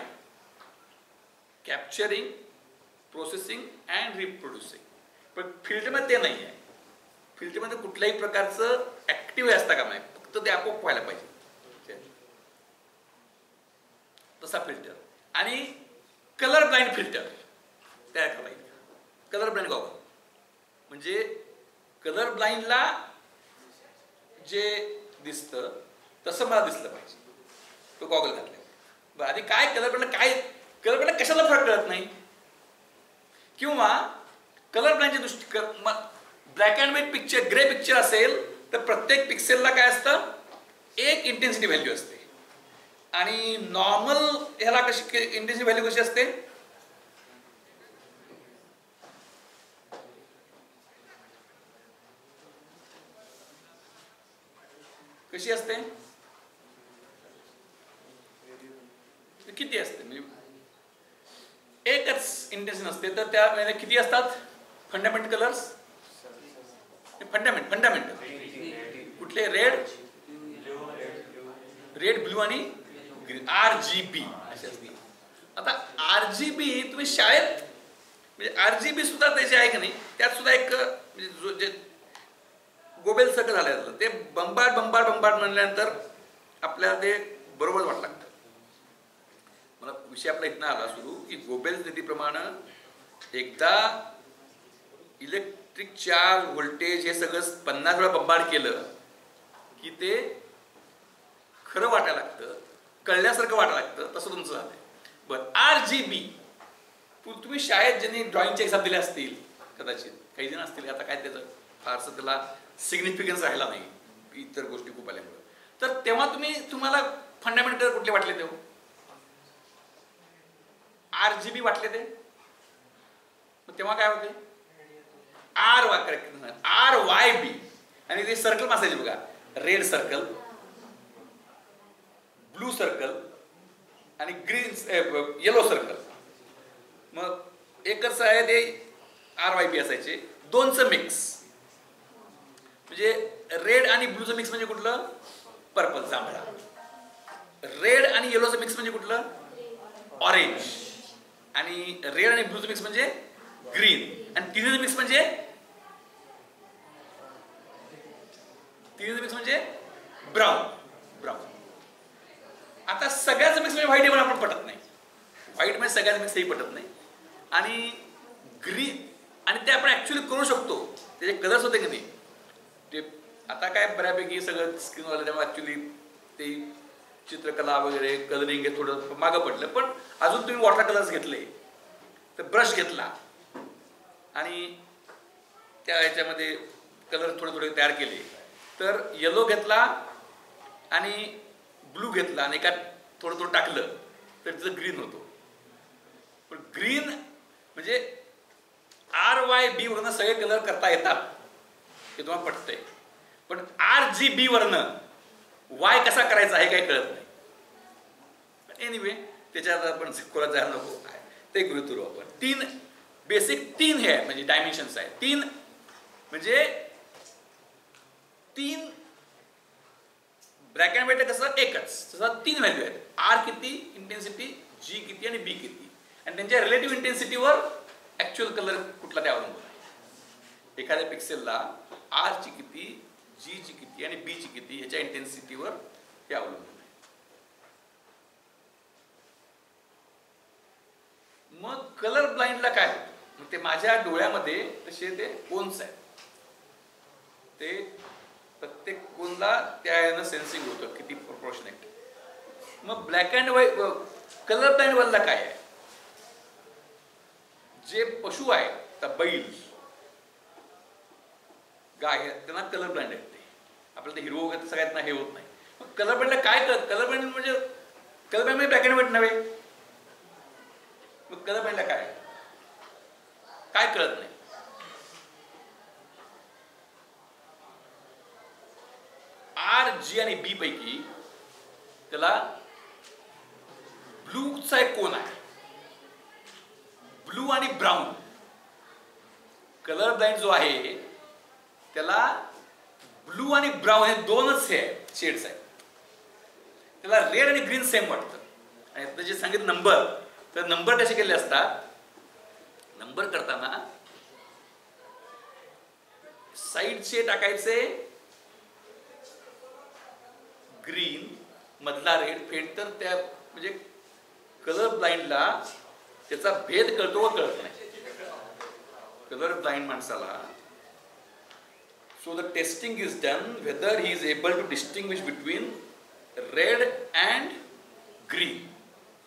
कॅप्चरिंग, प्रोसेसिंग अँड रिप्रोड्युसिंग. पण फिल्टरमध्ये ते नाही आहे. फिल्टरमध्ये कुठल्याही प्रकारचं ऍक्टिव्ह असता का नाही, फक्त ते आपोआप व्हायला पाहिजे, तसा फिल्टर. आणि कलर ब्लाइंड फिल्टर तयार करायला लागेल. कलर ब्लाइंड गॉगल म्हणजे कलर ब्लाइंडला जे दिसतं तसं मला दिसलं पाहिजे तो गॉगल घातला. बरं आधी काय कलर ब्लाइंड कशाला फरक कळत नाही किंवा कलर ब्लाइंडच्या दृष्टी black and white picture grey picture असेल तर प्रत्येक पिक्सेलला काय असतं एक इंटेन्सिटी व्हॅल्यू असते आणि नॉर्मल ह्याला कशी इंटेन्सिटी व्हॅल्यू कशी असते कशी असते किती असते म्हणजे एकच इंटेन्शन असते तर त्या किती असतात फंडामेंटल कलर्स फंडामेंटल कुठले रेड ब्लू आणि ग्रीन RGB असे असते. आता RGB तुम्ही शाळेत म्हणजे RGB सुद्धा त्याचे आहे की नाही त्यात सुद्धा एक म्हणजे जे गोबेल सर्कल झालं ते बंबाड म्हणल्यानंतर आपल्याला ते बरोबर वाटलं लागतं. मला विषय आपला इथनं आला सुरू की गोबेल नीतीप्रमाणे एकदा इलेक्ट्रिक चार्ज व्होल्टेज हे सगळं 50 वेळा बंबाड केलं की ते खरं वाटायला लागतं कळल्यासारखं वाटायला लागतं. तसं तुमचं झालंय. बरं RGB तुम्ही शाळेत ज्यांनी ड्रॉइंगचे एक्झाम दिले असतील कदाचित काही जण असतील आता काय त्याचं फारसं त्याला सिग्निफिकन्स राहिला नाही इतर गोष्टी खूप आल्यामुळे तर तेव्हा तुम्हाला फंडामेंटल कुठले वाटले ते RGB वाटले ते तेव्हा काय होते RYB आणि ते सर्कल असायचे बघा रेड सर्कल ब्लू सर्कल आणि ग्रीन येलो सर्कल. मग एकच आहे ते RYB असायचे दोनचं मिक्स म्हणजे रेड आणि ब्लूचं मिक्स म्हणजे कुठलं पर्पल जांभळा रेड आणि येलोचं मिक्स म्हणजे कुठलं ऑरेंज आणि रेड आणि ब्लूचं मिक्स म्हणजे ग्रीन आणि तिन्हीचं मिक्स म्हणजे ब्राऊन. आता सगळ्याच मिक्स म्हणजे व्हाईट पण आपण पटत नाही व्हाईट म्हणजे सगळ्याच मिक्स ही पटत नाही आणि ग्रीन आणि ते आपण ऍक्च्युअली करू शकतो त्याचे कलर्स होते की नाही ते आता काय बऱ्यापैकी सगळं स्क्रीनवर त्यामुळे ऍक्च्युली ते चित्रकला वगैरे कलरिंग हे थोडं मागं पडलं पण अजून तुम्ही वॉटर कलर्स घेतले तर ब्रश घेतला आणि त्या ह्याच्यामध्ये कलर थोडे तयार केले तर येलो घेतला आणि ब्लू घेतला आणि एका थोडं टाकलं तर तिचं ग्रीन होतो. पण ग्रीन म्हणजे RYB वरनं सगळे कलर करता येतात हे तुम्हाला पटतंय पण RGB वरनं वाय कसा करायचा हे काही कळत नाही. एनिवे त्याच्यात आपण खोलात जायला नको ते गृहीत धरू आपण. बेसिक तीन हे म्हणजे डायमेन्शन्स आहे तीन म्हणजे तीन ब्लॅक अँड व्हाईट कसं एकच तसं तीन व्हॅल्यू आहेत R किती इंटेन्सिटी G किती आणि B किती आणि त्यांच्या रिलेटिव्ह इंटेन्सिटीवर ऍक्च्युअल कलर कुठला ते अवलंबून आहे. एखाद्या पिक्सेलला R ची किती G ची किती आणि B ची किती ह्याच्या इंटेन्सिटीवर हे अवलंबून आहे. मग कलर ब्लाइंडला काय होतं ते माझ्या डोळ्यामध्ये तसे ते कोन्स आहेत ते प्रत्येक कोनला त्या यानं सेन्सिंग होतं किती प्रोपोर्शनेट. मग black and white colour blind वरला काय आहे जे पशु आहे तर बैल गाय त्यांना कलर ब्लाइंड आहेत ते आपल्याला ते हिरो वगैरे सगळ्यांना हे होत नाही. मग कलर ब्लाइंडला काय कळत कलर ब्लाइंड म्हणजे ब्लॅक अँड व्हाईट नव्हे. मग कलर ब्लाइंडला काय कळत नाही. R G आणि B पैकी त्याला ब्लूचा एक कोन आहे ब्लू आणि ब्राऊन. कलर ब्लाइंड जो आहे त्याला ब्लू आणि ब्राऊन हे दोनच हे शेड्स आहेत त्याला रेड आणि ग्रीन सेम वाटतं. आणि आता जे सांगितलं नंबर तर नंबर कसे केले असतात नंबर करताना साईडचे टाकायचे ग्रीन मधला रेड फेड तर त्या म्हणजे कलर ब्लाइंडला त्याचा भेद कळतो व कळत नाही कलर ब्लाइंड माणसाला. So the testing is done whether he is able to distinguish between red and green.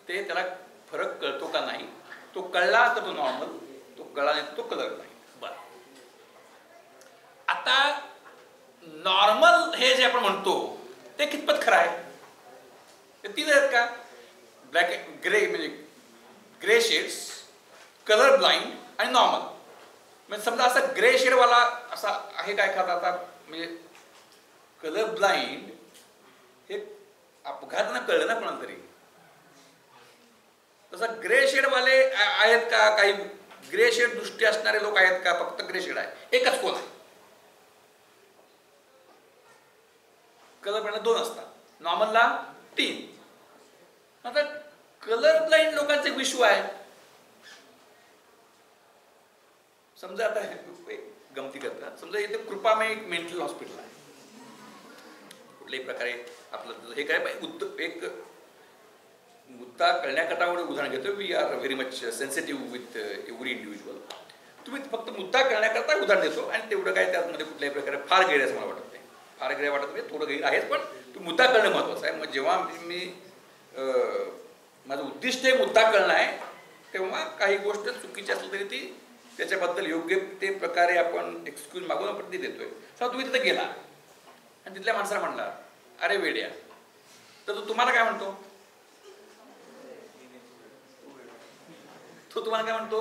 ते त्याला फरक कळतो का नाही. तो कळला तर तो नॉर्मल, तो कळला नाही तो कलर ब्लाइंड. बरं, आता नॉर्मल हे जे आपण म्हणतो ते कितपत खरं आहे. ते तीन आहेत का, ब्लॅक ग्रे म्हणजे ग्रे शेड्स, कलर ब्लाइंड आणि नॉर्मल. म्हणजे समजा असा ग्रे शेडवाला असा आहे काय एखादा आता म्हणजे कलर ब्लाइंड हे अपघातानं कळलं ना कोणाला तरी. तसं ग्रे शेडवाले आहेत का, काही ग्रे शेड दृष्टी असणारे लोक आहेत का, फक्त ग्रे शेड आहे एकच कोण आहे. कलर ब्लाइंड 2 असतात, नॉर्मलला 3. आता कलर ब्लाइंड लोकांचे विश्व आहे. समजा आता गमती करतात, समजा इथे कृपामय एक मेंटल हॉस्पिटल आहे. कुठल्याही प्रकारे आपलं हे काय एक मुद्दा कळण्याकरता उदाहरण घेतो. We are very much sensitive with every individual. तुम्ही फक्त मुद्दा कळण्याकरता उदाहरण देतो आणि तेवढं काय त्यामध्ये कुठल्याही प्रकारे फार गैर असं मला वाटत नाही. फार गैर वाटत नाही, थोडं गैर आहेच, पण तो मुद्दा कळणं महत्त्वाचं आहे. मग जेव्हा मी माझं उद्दिष्ट हे मुद्दा कळणं आहे तेव्हा काही गोष्ट चुकीची असली तरी ती त्याच्याबद्दल योग्य ते प्रकारे आपण एक्सक्यूज मागून आपण ती देतोय. तर तुम्ही तिथे गेला आणि तिथल्या माणसाला म्हणला अरे वेड्या, तर तो तुम्हाला काय म्हणतो. तो तुम्हाला काय म्हणतो,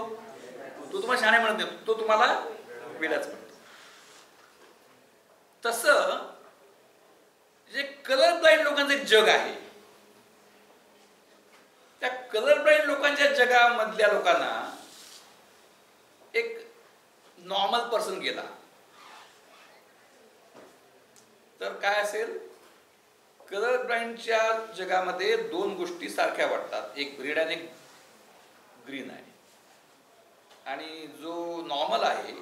तो तुम्हाला शहाणे म्हणत नाही, तो तुम्हाला वेड्याच म्हणतो. तसं जे कलर ब्लाइंड लोकांचं एक जग आहे, त्या कलर ब्लाइंड लोकांच्या जगामधल्या लोकांना एक नॉर्मल पर्सन गेला तर काय असेल. कलर ब्लाइंडच्या जगामध्ये 2 गोष्टी सारख्या वाटतात, एक रेड आणि एक ग्रीन आहे, आणि जो नॉर्मल आहे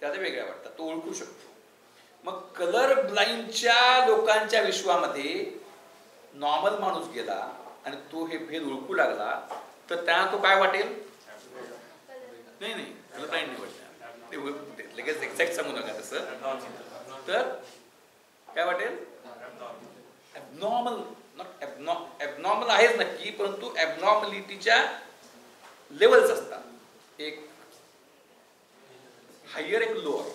त्याला वेगळ्या वाटतात, तो ओळखू शकतो. मग कलर ब्लाइंडच्या लोकांच्या विश्वामध्ये नॉर्मल माणूस गेला आणि तो हे भेद ओळखू लागला तर त्यांना तो काय वाटेल. नाही नाही, कलर ब्लाइंड नाही वाटणार, ते लगेच एक्झॅक्ट सांगू नका तसं. तर काय वाटेल, ॲबनॉर्मल. नॉट ॲबनॉर्मल आहेच नक्की, परंतु ॲबनॉर्मलिटीच्या लेवल्स असतात, एक हायर एक लोअर.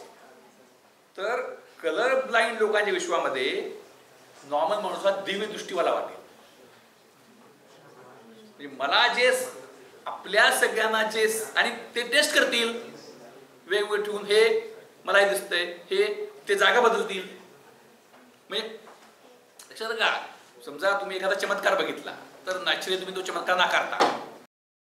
तर कलर ब्लाइंड लोकांच्या विश्वामध्ये नॉर्मल माणूस हा दिव्य दृष्टीवाला वाटेल. म्हणजे मला जे आपल्या सगळ्यांना जे आणि ते टेस्ट करतील वेगवेगळे ठेवून, हे मला हे दिसतंय, हे ते जागा बदलतील. म्हणजे लक्षात का, समजा तुम्ही एखादा चमत्कार बघितला तर नॅचरली तुम्ही तो चमत्कार नाकारता.